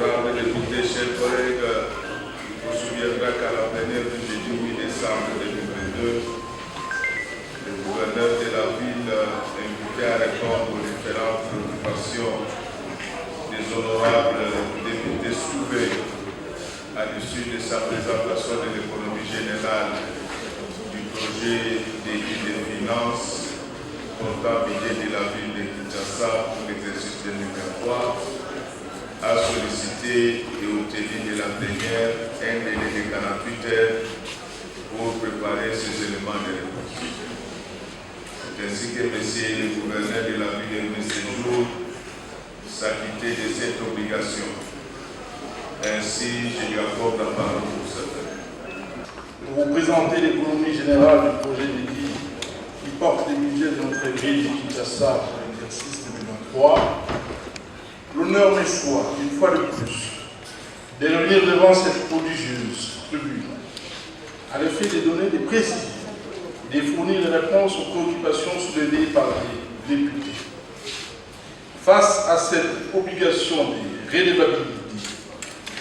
Madame le député, chers collègues, il vous souviendra qu'à la plénière du jeudi 8 décembre 2022, le gouverneur de la ville invitait à répondre aux différentes préoccupations des honorables députés soulevés à l'issue de sa présentation de l'économie générale du projet des lignes de finances portant budget de la ville de Kinshasa pour l'exercice 2023, a sollicité et obtenu de la plénière un délai de 48 heures pour préparer ces éléments de réponse. C'est ainsi que monsieur le gouverneur de la ville de ce jour s'acquittait de cette obligation. Ainsi, je lui accorde la parole pour ça. Pour vous présenter l'économie générale du projet de vie qui porte les budgets de notre ville de Kinshasa pour l'exercice 2023, l'honneur m'est choix, une fois de plus, de revenir devant cette prodigieuse tribune, à l'effet de donner des précisions, de fournir des réponses aux préoccupations soulevées par les députés. Face à cette obligation de redevabilité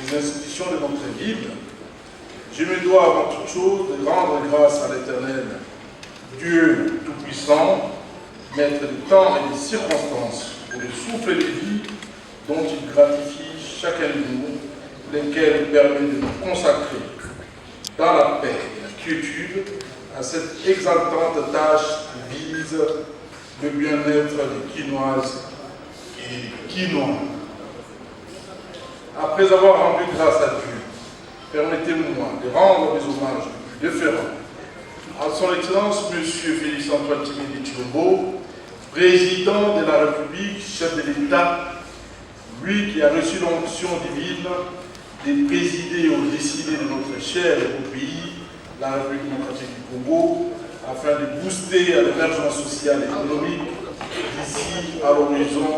des institutions de notre ville, je me dois avant toute chose de rendre grâce à l'Éternel, Dieu Tout-Puissant, maître des temps et des circonstances, pour le souffle de vie dont il gratifie chacun de nous, lesquels permet de nous consacrer dans la paix et la quiétude à cette exaltante tâche qui vise le bien-être des Quinoises et Quinois. Après avoir rendu grâce à Dieu, permettez-moi de rendre des hommages les plus déférents à son Excellence M. Félix-Antoine Tshisekedi Tshilombo, président de la République, chef de l'État, lui qui a reçu l'onction divine de présider aux décidés de notre cher et beau pays, la République démocratique du Congo, afin de booster à l'émergence sociale et économique d'ici à l'horizon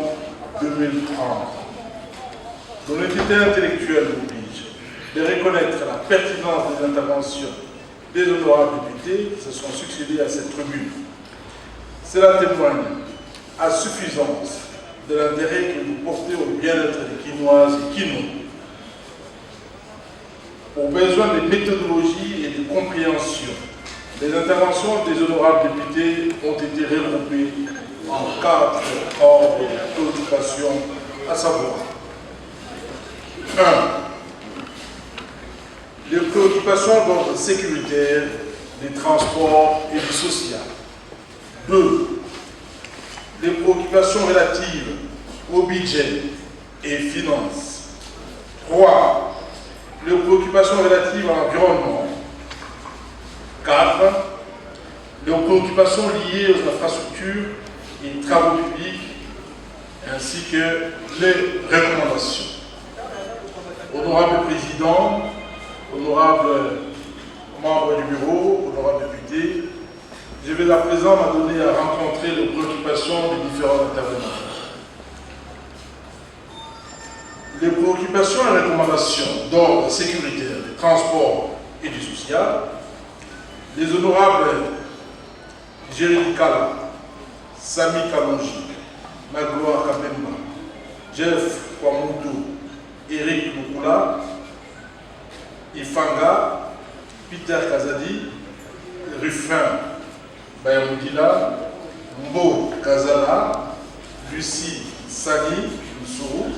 2030. L'honnêteté intellectuelle oblige de reconnaître la pertinence des interventions des honorables députés qui se sont succédés à cette tribune. Cela témoigne à suffisance de l'intérêt que vous portez au bien-être des Quinoises et Quinois. Pour besoin de méthodologie et de compréhension, les interventions des honorables députés ont été regroupées en 4 ordres de préoccupation, à savoir 1. Les préoccupations d'ordre sécuritaire, des transports et du social. 2. Les préoccupations relatives au budget et finances. 3. Les préoccupations relatives à l'environnement. 4. Les préoccupations liées aux infrastructures et travaux publics, ainsi que les recommandations. Honorable Président, honorable membres du bureau, honorables députés, je vais à présent m'adonner à rencontrer les préoccupations des différents intervenants. Les préoccupations et recommandations d'ordre sécuritaire, des transports et du social, les honorables Jérémy Kala, Sami Kalonji, Magloire Kabemba, Jeff Kwamutu, Eric Lukula, Ifanga, Peter Kazadi, Ruffin Bayamoudila, Mbo Kazala, Lucie Sani Nsuru,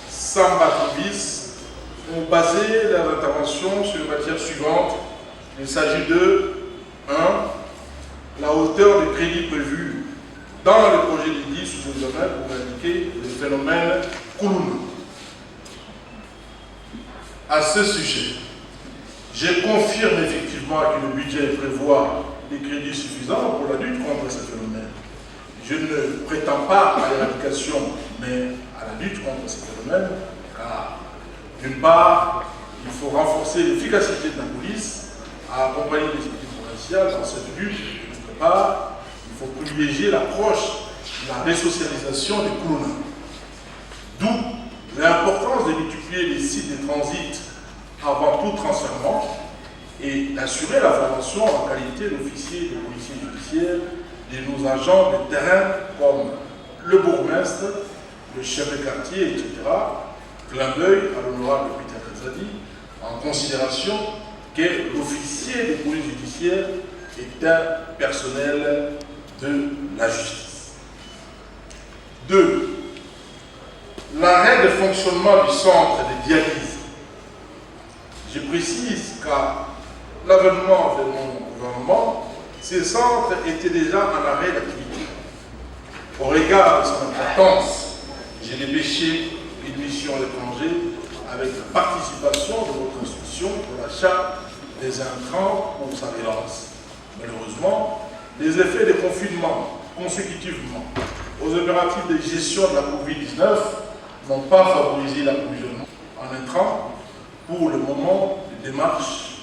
Samba Tubis ont basé leurs interventions sur les matières suivantes. Il s'agit de 1. La hauteur des crédits prévus dans le projet de dit sous examen pour indiquer le phénomène Koulouna. À ce sujet, je confirme effectivement que le budget prévoit des crédits suffisants pour la lutte contre ce phénomène. Je ne prétends pas à l'éradication, mais à la lutte contre ces phénomènes, car d'une part, il faut renforcer l'efficacité de la police à accompagner les équipes provinciales dans cette lutte. D'autre part, il faut privilégier l'approche de la resocialisation des colonels. D'où l'importance de multiplier les sites de transit avant tout transfèrement et d'assurer la formation en qualité d'officier de policiers judiciaires de nos agents de terrain comme le bourgmestre, le chef de quartier, etc. Clin d'œil à l'honorable Peter Kazadi, en considération que l'officier de police judiciaire est un personnel de la justice. 2. L'arrêt de fonctionnement du centre de dialyse. Je précise qu'à l'avènement de mon gouvernement, ces centres étaient déjà en arrêt d'activité. Au regard de son importance, j'ai dépêché une mission à l'étranger avec la participation de votre institution pour l'achat des intrants pour sa relance. Malheureusement, les effets des confinements consécutivement aux opératifs de gestion de la Covid-19 n'ont pas favorisé l'approvisionnement en intrants. Pour le moment, les démarches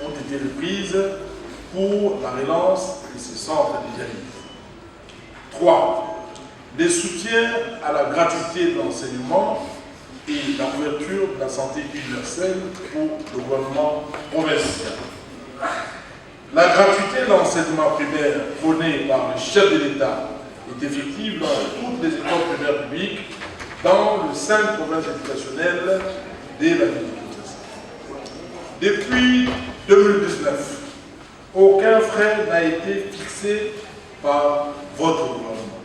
ont été reprises pour la relance de ces centres de dialyse. 3. Les soutiens à la gratuité de l'enseignement et la couverture de la santé universelle pour le gouvernement provincial. La gratuité de l'enseignement primaire prônée par le chef de l'État est effective dans toutes les écoles primaires publiques dans le 5 provinces éducationnelles de la ville de Kinshasa. Depuis 2019, aucun frais n'a été fixé par votre gouvernement,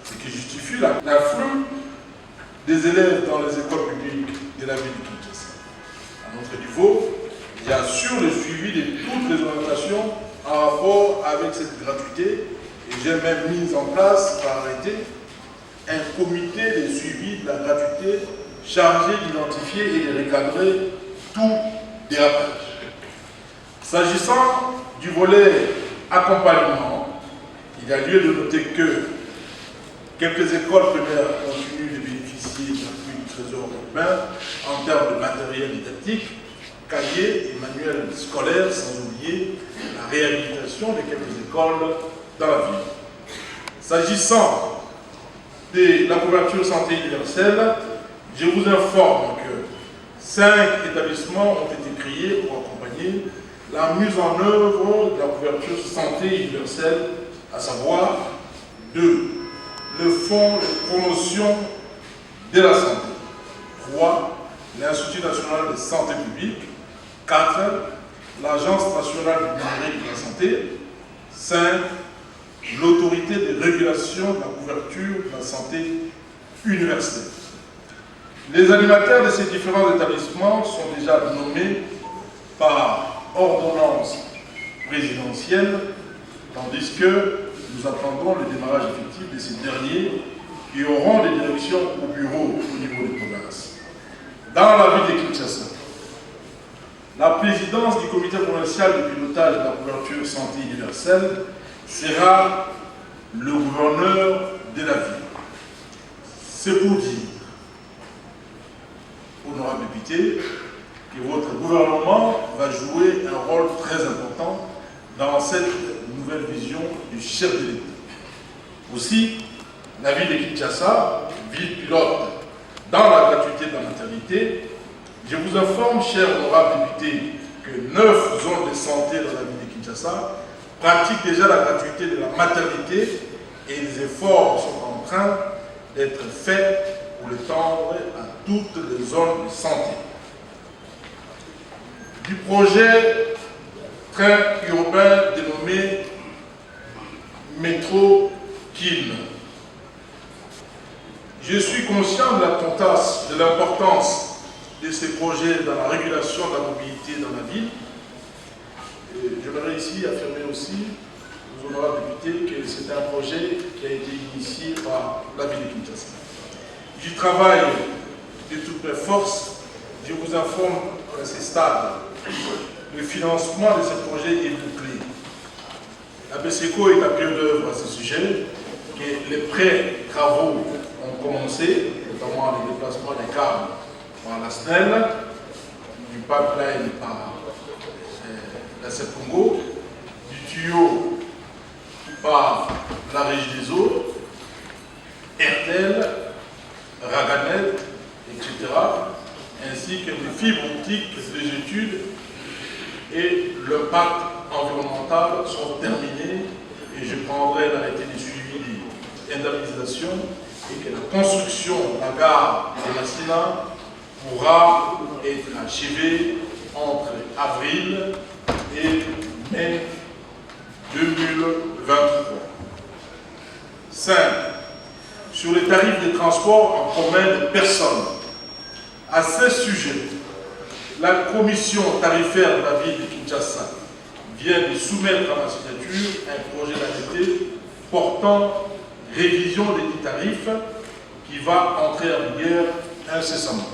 ce qui justifie l'afflux des élèves dans les écoles publiques de la ville de Kinshasa. À notre niveau, il y assure le suivi de toutes les orientations en rapport avec cette gratuité et j'ai même mis en place par arrêté un comité de suivi de la gratuité chargé d'identifier et de recadrer tout dérapage. S'agissant du volet accompagnement, il y a lieu de noter que quelques écoles primaires continuent de bénéficier de l'appui du Trésor urbain en termes de matériel didactique, cahiers et manuels scolaires, sans oublier la réhabilitation de quelques écoles dans la ville. S'agissant de la couverture santé universelle, je vous informe que 5 établissements ont été créés pour accompagner la mise en œuvre de la couverture santé universelle, à savoir 2. Le Fonds de promotion de la santé. 3. L'Institut national de santé publique. 4. L'Agence nationale du numérique de la santé. 5. L'autorité de régulation de la couverture de la santé universelle. Les animateurs de ces différents établissements sont déjà nommés par ordonnance présidentielle, tandis que nous attendons le démarrage effectif de ces derniers qui auront des directions au bureau au niveau des provinces. Dans la ville de Kinshasa, la présidence du comité provincial de pilotage de la couverture santé universelle sera le gouverneur de la ville. C'est pour dire, honorable député, que votre gouvernement va jouer un rôle très important dans cette nouvelle vision du chef de l'État. Aussi, la ville de Kinshasa, ville pilote dans la gratuité de la maternité, je vous informe, cher honorable député, que 9 zones de santé dans la ville de Kinshasa pratiquent déjà la gratuité de la maternité et les efforts sont en train d'être faits pour l'étendre à toutes les zones de santé. Du projet train urbain dénommé Métro Kin. Je suis conscient de l'importance de ces projets dans la régulation de la mobilité dans la ville. J'aimerais ici affirmer aussi, aux honorables députés, que c'est un projet qui a été initié par la ville de Kinshasa. J'y travaille de toutes mes forces. Je vous informe qu'à ce stade, le financement de ce projet est bouclé. La BCECO est à pied d'œuvre à ce sujet que les pré-travaux ont commencé, notamment les déplacements des câbles par la SNEL, du pipeline par la Sepongo, du tuyau par la Régie des eaux, RTL, Raganet, etc., ainsi que les fibres optiques, les études et l'impact environnemental sont terminés et je prendrai l'arrêté de suivi d'indemnisation et que la construction de la gare de Massina pourra être achevée entre avril et mai 2023. 5. Sur les tarifs de transport en commun de personnes. À ce sujet, la commission tarifaire de la ville de Kinshasa vient de soumettre à ma signature un projet d'arrêté portant révision des tarifs qui va entrer en vigueur incessamment.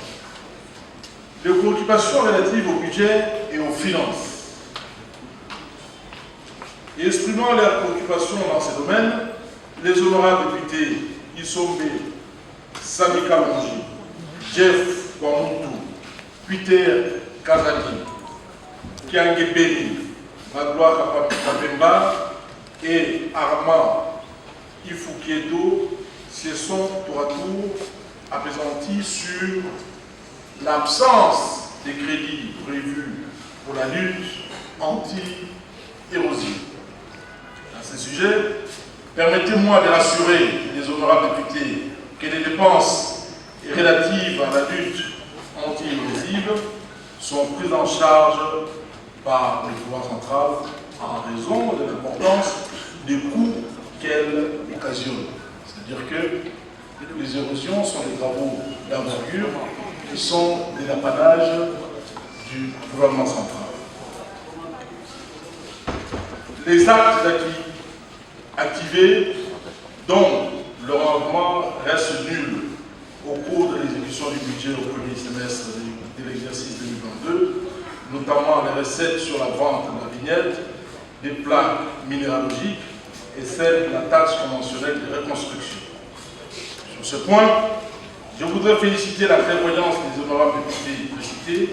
Les préoccupations relatives au budget et aux finances. Et exprimant leurs préoccupations dans ces domaines, les honorables députés Isombe, Sami Kalonji, Jeff Kwamuntu, Peter Kazaki, Kiange Beni, Magloire Kapemba et Armand Ifukiedo se sont tour à tour appesantis sur l'absence des crédits prévus pour la lutte anti-érosive. À ce sujet, permettez-moi de rassurer les honorables députés que les dépenses relatives à la lutte anti-érosive sont prises en charge par le pouvoir central en raison de l'importance des coûts qu'elle occasionne. C'est-à-dire que les érosions sont des travaux d'envergure qui sont de l'apanage du gouvernement central. Les actes activés dont le rendement reste nul au cours de l'exécution du budget au premier semestre de l'exercice 2022, notamment les recettes sur la vente de la vignette, des plaques minéralogiques et celle de la taxe conventionnelle de reconstruction. Sur ce point, je voudrais féliciter la prévoyance des honorables députés précités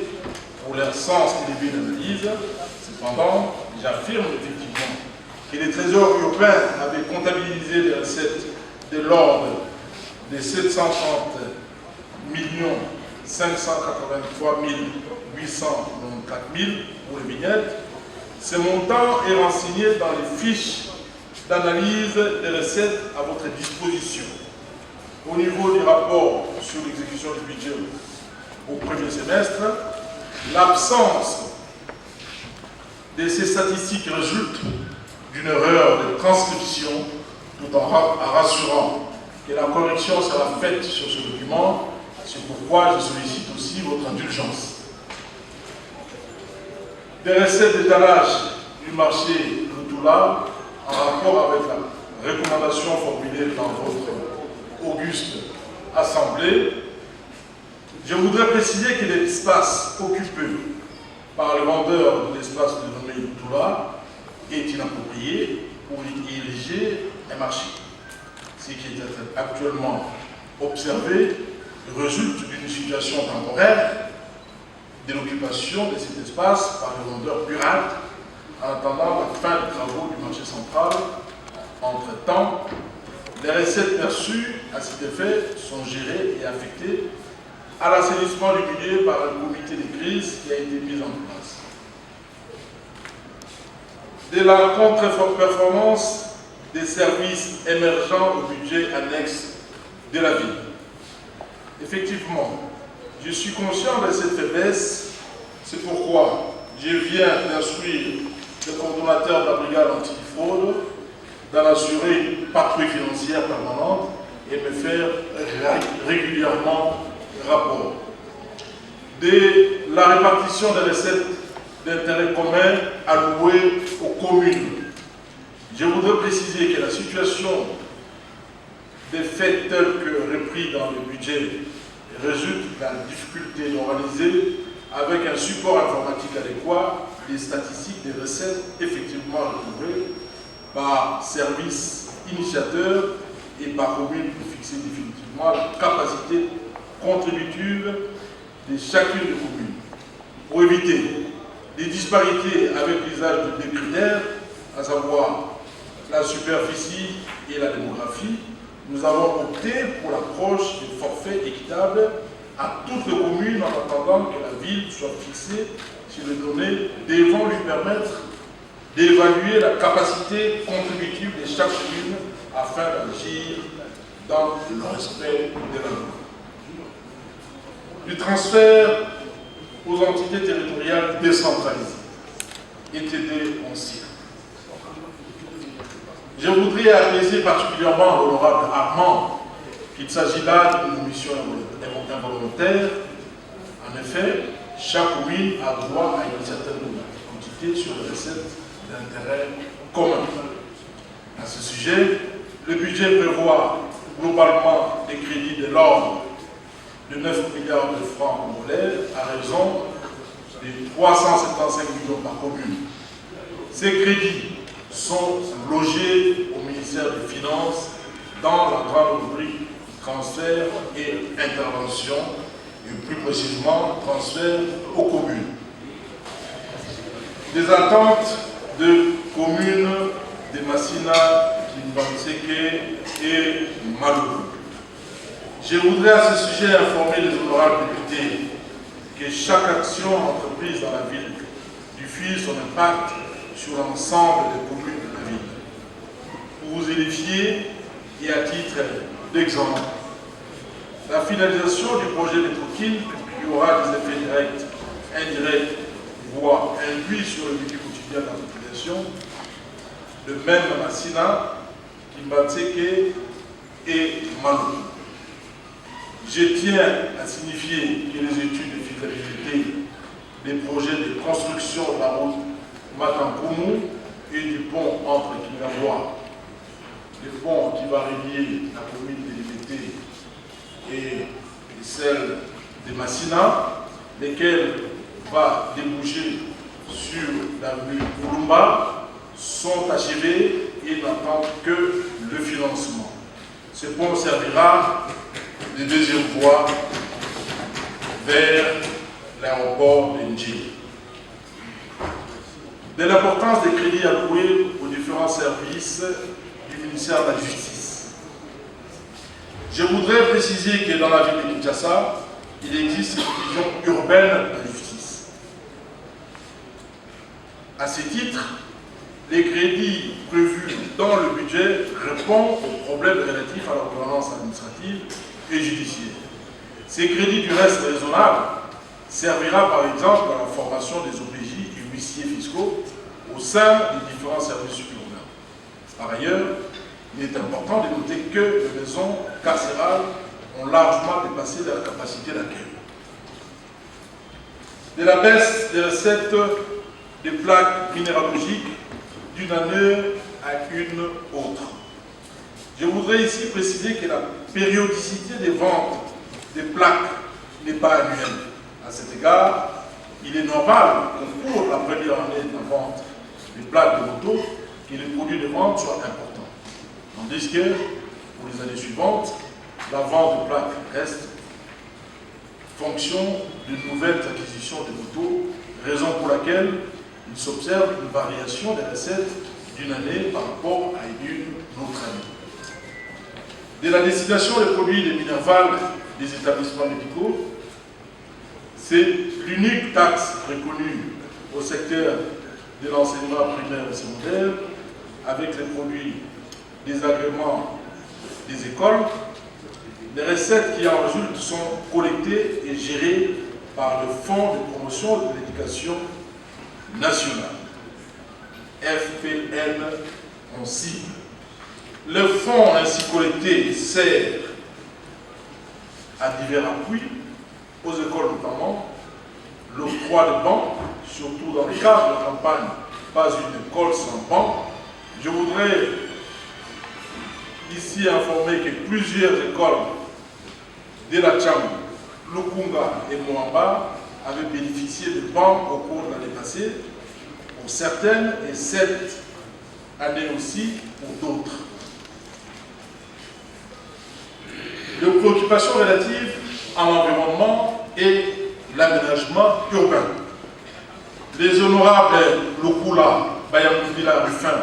pour leur sens élevé d'analyse. Cependant, j'affirme effectivement que les trésors européens avaient comptabilisé les recettes de l'ordre de 730 583 894 000 pour les vignettes. Ce montant est renseigné dans les fiches d'analyse des recettes à votre disposition. Au niveau du rapport sur l'exécution du budget au premier semestre, l'absence de ces statistiques résulte d'une erreur de transcription, tout en rassurant que la correction sera faite sur ce document. C'est pourquoi je sollicite aussi votre indulgence. Des recettes d'étalage du marché Lutula en rapport avec la recommandation formulée dans votre auguste assemblée, je voudrais préciser que l'espace occupé par le vendeur de l'espace dénommé Lutula est inapproprié pour y ériger un marché. Ce qui est actuellement observé résulte d'une situation temporaire de l'occupation de cet espace par le vendeur pirate en attendant la fin des travaux du marché central. Entre-temps, les recettes perçues à cet effet sont gérées et affectées à l'assainissement du budget par un comité de crise qui a été mis en place. De la contre-performance des services émergents au budget annexe de la ville. Effectivement, je suis conscient de cette faiblesse, c'est pourquoi je viens d'instruire le coordonnateur de la brigade antifraude d'en assurer une patrouille financière permanente et me faire régulièrement rapport. De la répartition des recettes d'intérêt commun allouées aux communes. Je voudrais préciser que la situation des faits tels que repris dans le budget résulte de la difficulté d'organiser avec un support informatique adéquat les statistiques des recettes effectivement retrouvées par service initiateur et par commune pour fixer définitivement la capacité contributive de chacune des communes. Pour éviter les disparités avec l'usage de deux critères, à savoir la superficie et la démographie, nous avons opté pour l'approche du forfait équitable à toutes les communes en attendant que la ville soit fixée sur les données devant lui permettre d'évaluer la capacité contributive de chaque commune afin d'agir dans le respect de la loi. Du transfert aux entités territoriales décentralisées, ETD en cycle. Je voudrais apaiser particulièrement l'honorable Armand qu'il s'agit là d'une mission involontaire. En effet, chaque commune a droit à une certaine quantité sur les recettes d'intérêt commun. À ce sujet, le budget prévoit globalement des crédits de l'ordre de 9 milliards de francs congolais à raison de 375 millions par commune. Ces crédits sont logés au ministère des Finances dans la grande rubrique transfert et intervention, et plus précisément transfert aux communes. Des attentes de communes de Massina, Kimbanseke et Maloubou. Je voudrais à ce sujet informer les honorables députés que chaque action entreprise dans la ville diffuse son impact sur l'ensemble des communes de la ville. Pour vous édifier et à titre d'exemple, la finalisation du projet Métroquine qui aura des effets directs, indirects, voire induits sur le vécu quotidien de la population, de même Massina, Kimbanseke et Maloubou. Je tiens à signifier que les études de faisabilité des projets de construction de la route Matankoumou et du pont entre Kingaboua, le pont qui va relier la commune de Libété et celle de Massina, lesquels va déboucher sur l'avenue Koulumba, sont achevés et n'attendent que le financement. Ce pont servira de deuxième voie vers l'aéroport de Ndji. De l'importance des crédits alloués aux différents services du ministère de la Justice. Je voudrais préciser que dans la ville de Kinshasa, il existe une vision urbaine de la justice. À ce titre, les crédits prévus dans le budget répondent aux problèmes relatifs à la gouvernance administrative et judiciaire. Ces crédits du reste raisonnable servira par exemple à la formation des OPJ et huissiers fiscaux au sein des différents services urbains. Par ailleurs, il est important de noter que les maisons carcérales ont largement dépassé leur capacité d'accueil. De la baisse des recettes des plaques minéralogiques d'une année à une autre. Je voudrais ici préciser que la périodicité des ventes des plaques n'est pas annuelle. À cet égard, il est normal qu'au cours de la première année de la vente des plaques de moto, que les produits de vente soient importants. Tandis que, pour les années suivantes, la vente de plaques reste fonction de nouvelles acquisitions de motos, raison pour laquelle il s'observe une variation des recettes d'une année par rapport à une autre année. De la destination des produits des Minerval des établissements médicaux, c'est l'unique taxe reconnue au secteur de l'enseignement primaire et secondaire, avec les produits des agréments des écoles. Les recettes qui en résultent sont collectées et gérées par le Fonds de promotion de l'éducation nationale, FPN en sigle. Le fonds ainsi collecté sert à divers appuis, aux écoles notamment, l'octroi de bancs, surtout dans le cadre de la campagne Pas une école sans banc. Je voudrais ici informer que plusieurs écoles de la Tcham, Lukunga et Moamba avaient bénéficié de bancs au cours de l'année passée, pour certaines, et cette année aussi pour d'autres. de préoccupations relatives à l'environnement et l'aménagement urbain. Les honorables Lokula, Bayamundila Ruffin,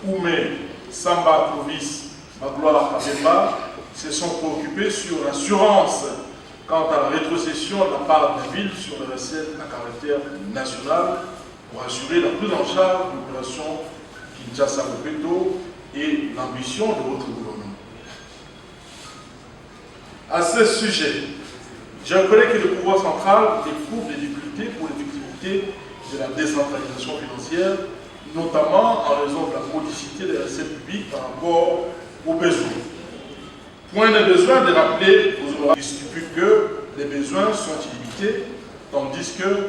Oumé, Samba Clovis, Magloire Abemba se sont préoccupés sur l'assurance quant à la rétrocession de la part des villes sur les recettes à caractère national pour assurer la prise en charge de l'opération Kinshasa-Bopeto et l'ambition de votre gouvernement. À ce sujet, je reconnais que le pouvoir central éprouve des difficultés pour l'effectivité de la décentralisation financière, notamment en raison de la modicité des recettes publiques par rapport aux besoins. Point de besoin de rappeler aux honorables que les besoins sont illimités, tandis que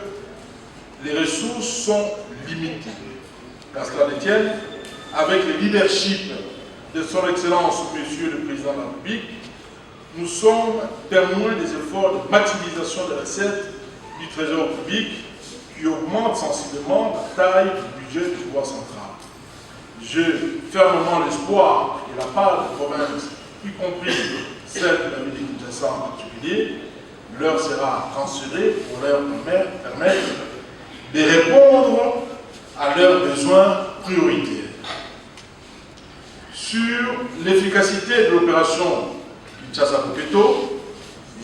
les ressources sont limitées. Qu'à cela ne tienne, avec le leadership de son Excellence, Monsieur le Président de la République, nous sommes témoins des efforts de maximisation des recettes du Trésor public qui augmentent sensiblement la taille du budget du pouvoir central. J'ai fermement l'espoir que la part des provinces, y compris celle de la ville de Kinshasa en particulier, leur sera transférée pour leur permettre de répondre à leurs besoins prioritaires. Sur l'efficacité de l'opération Kinshasa-Bopeto,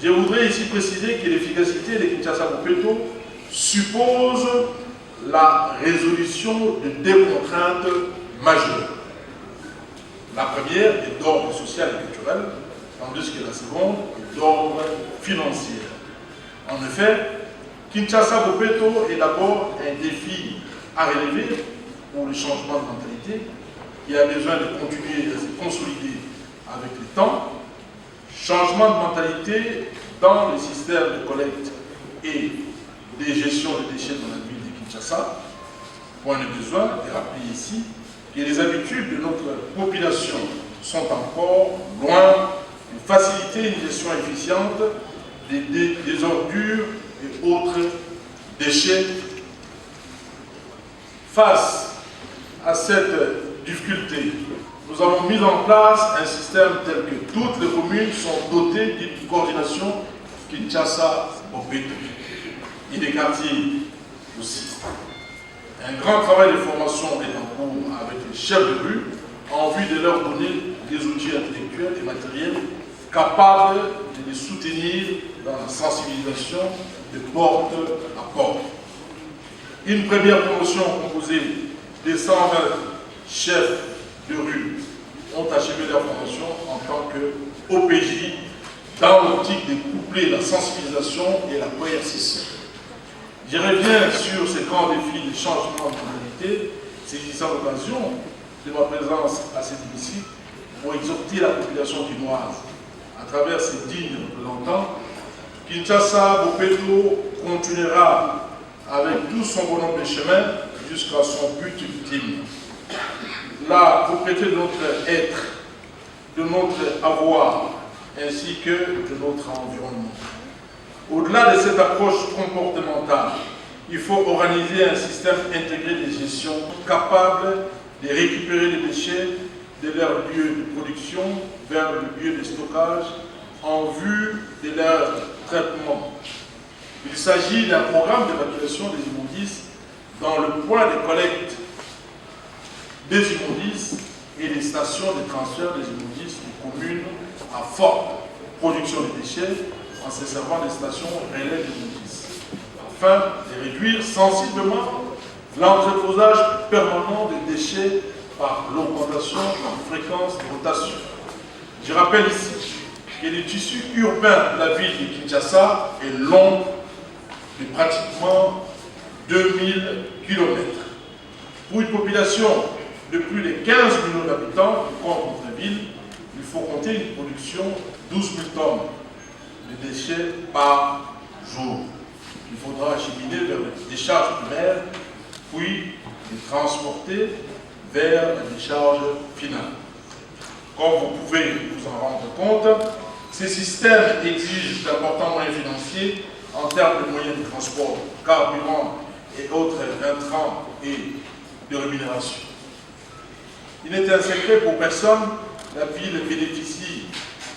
je voudrais ici préciser que l'efficacité de Kinshasa-Bopeto suppose la résolution de deux contraintes majeures. La première est d'ordre social et culturel, tandis que la seconde est d'ordre financier. En effet, Kinshasa-Bopeto est d'abord un défi à relever pour le changement de mentalité qui a besoin de continuer à se consolider avec le temps. Changement de mentalité dans le système de collecte et de gestion des déchets dans la ville de Kinshasa. Point de besoin de rappeler ici que les habitudes de notre population sont encore loin de faciliter une gestion efficiente des ordures et autres déchets. Face à cette difficulté, nous avons mis en place un système tel que toutes les communes sont dotées d'une coordination Kinshasa-Bopeto et des quartiers aussi. Un grand travail de formation est en cours avec les chefs de rue en vue de leur donner des outils intellectuels et matériels capables de les soutenir dans la sensibilisation de porte à porte. Une première promotion composée de 120 chefs de rue ont achevé leur formation en tant qu'OPJ dans l'optique de coupler la sensibilisation et la coercition. Je reviens sur ces grands défis de changement de mentalité, saisissant l'occasion de ma présence à cet hémicycle pour exhorter la population guinoise à travers ses dignes représentants. Kinshasa-Bopeto continuera avec tout son bonhomme de chemin jusqu'à son but ultime. La propriété de notre être, de notre avoir, ainsi que de notre environnement. Au-delà de cette approche comportementale, il faut organiser un système intégré de gestion capable de récupérer les déchets de leur lieu de production vers le lieu de stockage en vue de leur traitement. Il s'agit d'un programme d'évacuation des immondices dans le point de collecte des immondices et des stations de transfert des immondices des communes à forte production de déchets en se servant des stations relais d'immondices, afin de réduire sensiblement l'entreposage permanent des déchets par l'augmentation de la fréquence de rotation. Je rappelle ici que le tissu urbain de la ville de Kinshasa est long de pratiquement 2000 km. Pour une population de plus de 15 millions d'habitants, comme notre ville, il faut compter une production de 12 000 tonnes de déchets par jour. Il faudra acheminer vers les décharges primaires, puis les transporter vers la décharge finale. Comme vous pouvez vous en rendre compte, ces systèmes exigent d'importants moyens financiers en termes de moyens de transport, carburant et autres intrants et de rémunération. Il n'est un secret pour personne, la ville bénéficie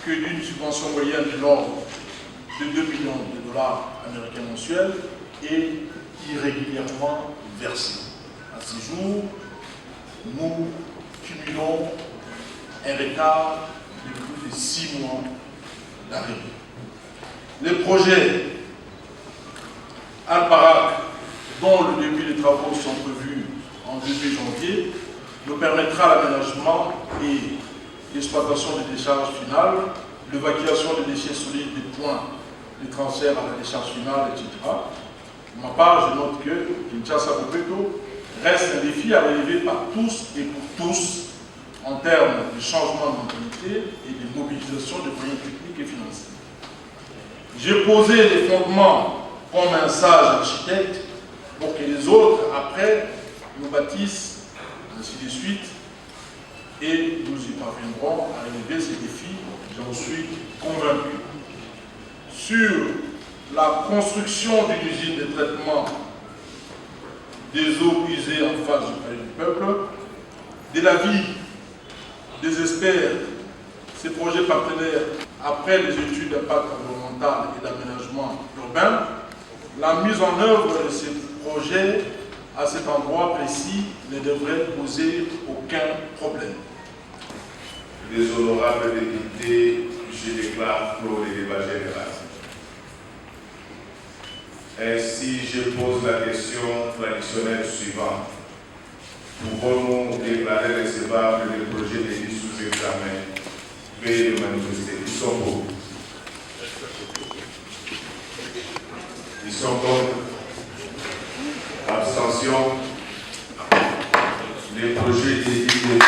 que d'une subvention moyenne de l'ordre de 2 millions de dollars américains mensuels est irrégulièrement versée. À ce jour, nous cumulons un retard de plus de 6 mois d'arrivée. Les projets Al-Barak, dont le début des travaux sont prévus en début janvier, nous permettra l'aménagement et l'exploitation des décharges finales, l'évacuation des déchets solides des points de transfert à la décharge finale, etc. Pour ma part, je note que Kinshasa-Bobeto reste un défi à relever par tous et pour tous en termes de changement de mentalité et de mobilisation de moyens techniques et financiers. J'ai posé les fondements comme un sage architecte pour que les autres, après, nous bâtissent, ainsi de suite, et nous y parviendrons à relever ces défis, j'en suis convaincu. Sur la construction d'une usine de traitement des eaux usées en face du palais du peuple, de l'avis des experts, ces projets partenaires, après les études d'impact environnemental et d'aménagement urbain, la mise en œuvre de ces projets à cet endroit précis ne devrait poser aucun problème. Les honorables députés, je déclare clos le débat général. Ainsi, je pose la question traditionnelle suivante. Pouvons-nous déclarer recevable les projets de liste sous examen? Veuillez les manifester. Ils sont beaux. Ils sont contre. Abstention. Les projets de liste de finances.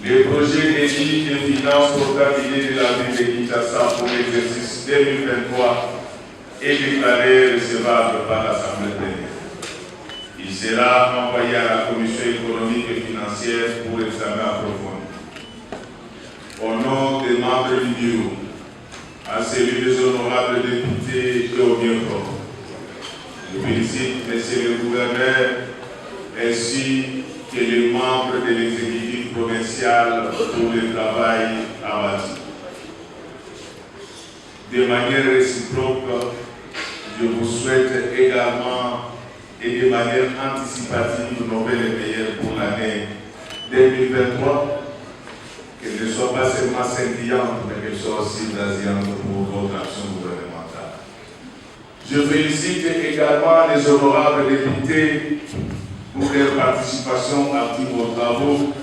Les projets d'éthique et finances au cabinet de la ville de Kinshasa pour l'exercice 2023 est déclaré recevable par l'Assemblée plénière. Il sera envoyé à la Commission économique et financière pour examen approfondi. Au nom des membres du bureau, à celui des honorables députés et au bien-fort, je félicite M. le gouverneur ainsi que les membres de l'exécutif provincial pour le travail abattu. De manière réciproque, je vous souhaite également et de manière anticipative nos vœux les meilleurs pour l'année 2023, qu'elle ne soit pas seulement scintillante, mais qu'elle soit aussi brillante pour votre action gouvernementale. Je félicite également les honorables députés pour leur participation active aux travaux.